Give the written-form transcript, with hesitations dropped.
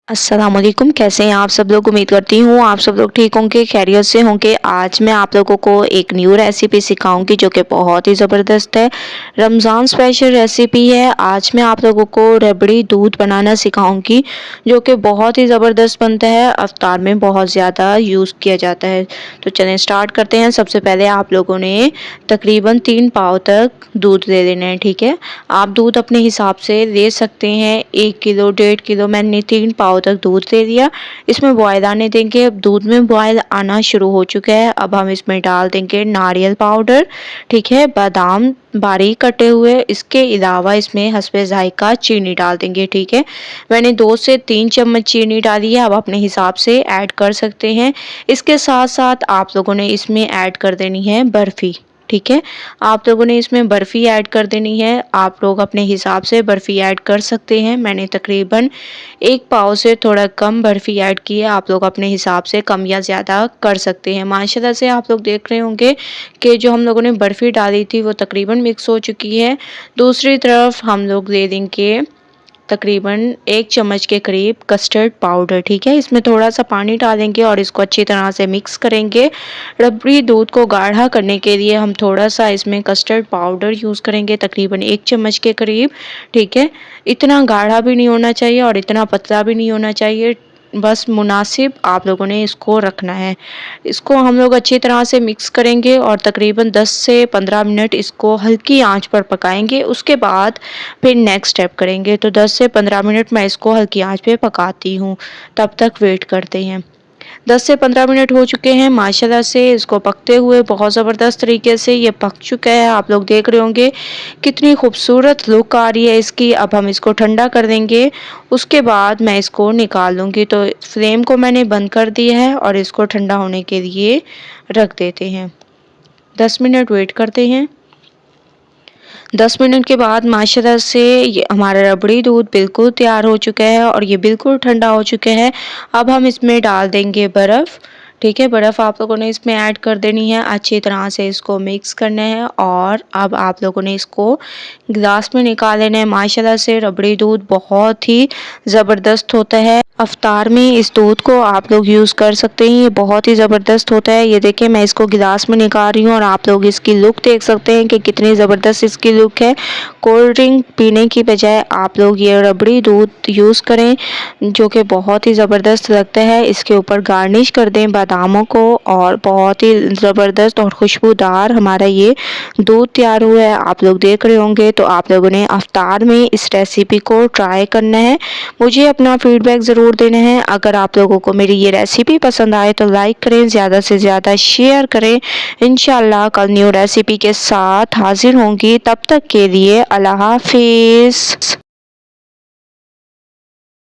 अस्सलाम वालेकुम। कैसे हैं आप सब लोग? उम्मीद करती हूँ आप सब लोग ठीक होंगे, खैरियत से होंगे। आज मैं आप लोगों को एक न्यू रेसिपी सिखाऊंगी जो कि बहुत ही ज़बरदस्त है। रमज़ान स्पेशल रेसिपी है। आज मैं आप लोगों को रबड़ी दूध बनाना सिखाऊंगी जो कि बहुत ही ज़बरदस्त बनता है। अफ्तार में बहुत ज़्यादा यूज़ किया जाता है। तो चलें स्टार्ट करते हैं। सबसे पहले आप लोगों ने तकरीबन 3 पाव तक दूध ले लेना है, ठीक है। आप दूध अपने हिसाब से ले सकते हैं। 1 किलो 1.5 किलो मैंने 3 पाव तक दूध ले लिया। इसमें बॉयल आने देंगे। अब दूध में बॉयल आना शुरू हो चुका है। अब हम इसमें डाल देंगे नारियल पाउडर, ठीक है, बादाम बारीक कटे हुए। इसके अलावा इसमें हस्बे जायका चीनी डाल देंगे, ठीक है। मैंने 2 से 3 चम्मच चीनी डाली है। अब अपने हिसाब से ऐड कर सकते हैं। इसके साथ साथ आप लोगों ने इसमें ऐड कर देनी है बर्फ़ी, ठीक है। आप लोगों ने इसमें बर्फ़ी ऐड कर देनी है। आप लोग अपने हिसाब से बर्फ़ी ऐड कर सकते हैं। मैंने तकरीबन 1 पाव से थोड़ा कम बर्फ़ी ऐड की है। आप लोग अपने हिसाब से कम या ज़्यादा कर सकते हैं। माशाल्लाह से आप लोग देख रहे होंगे कि जो हम लोगों ने बर्फ़ी डाली थी वो तकरीबन मिक्स हो चुकी है। दूसरी तरफ हम लोग ले देंगे तकरीबन 1 चम्मच के करीब कस्टर्ड पाउडर, ठीक है। इसमें थोड़ा सा पानी डालेंगे और इसको अच्छी तरह से मिक्स करेंगे। रबड़ी दूध को गाढ़ा करने के लिए हम थोड़ा सा इसमें कस्टर्ड पाउडर यूज़ करेंगे, तकरीबन 1 चम्मच के करीब, ठीक है। इतना गाढ़ा भी नहीं होना चाहिए और इतना पतला भी नहीं होना चाहिए, बस मुनासिब आप लोगों ने इसको रखना है। इसको हम लोग अच्छी तरह से मिक्स करेंगे और तकरीबन 10 से 15 मिनट इसको हल्की आंच पर पकाएंगे। उसके बाद फिर नेक्स्ट स्टेप करेंगे। तो 10 से 15 मिनट मैं इसको हल्की आंच पे पकाती हूँ, तब तक वेट करते हैं। 10 से 15 मिनट हो चुके हैं। माशाल्लाह से इसको पकते हुए बहुत ज़बरदस्त तरीके से ये पक चुका है। आप लोग देख रहे होंगे कितनी खूबसूरत लुक आ रही है इसकी। अब हम इसको ठंडा कर देंगे। उसके बाद मैं इसको निकाल लूँगी। तो फ्लेम को मैंने बंद कर दिया है और इसको ठंडा होने के लिए रख देते हैं। 10 मिनट वेट करते हैं। 10 मिनट के बाद माशाल्लाह से ये हमारा रबड़ी दूध बिल्कुल तैयार हो चुका है और ये बिल्कुल ठंडा हो चुका है। अब हम इसमें डाल देंगे बर्फ़, ठीक है। बर्फ़ आप लोगों ने इसमें ऐड कर देनी है। अच्छी तरह से इसको मिक्स करना है और अब आप लोगों ने इसको गिलास में निकाल लेना है। माशाल्लाह से रबड़ी दूध बहुत ही ज़बरदस्त होता है। अफ्तार में इस दूध को आप लोग यूज़ कर सकते हैं। ये बहुत ही ज़बरदस्त होता है। ये देखिए मैं इसको गिलास में निकाल रही हूँ और आप लोग इसकी लुक देख सकते हैं कि कितनी ज़बरदस्त इसकी लुक है। कोल्ड ड्रिंक पीने की बजाय आप लोग ये रबड़ी दूध यूज़ करें जो कि बहुत ही ज़बरदस्त लगता है। इसके ऊपर गार्निश कर दें बादामों को और बहुत ही ज़बरदस्त और खुशबूदार हमारा ये दूध तैयार हुआ है। आप लोग देख रहे होंगे। तो आप लोगों ने अफ्तार में इस रेसिपी को ट्राई करना है। मुझे अपना फीडबैक ज़रूर देना है। अगर आप लोगों को मेरी ये रेसिपी पसंद आए तो लाइक करें, ज़्यादा से ज़्यादा शेयर करें। इंशाल्लाह कल न्यू रेसिपी के साथ हाजिर होंगी। तब तक के लिए अल्लाह हाफिज़।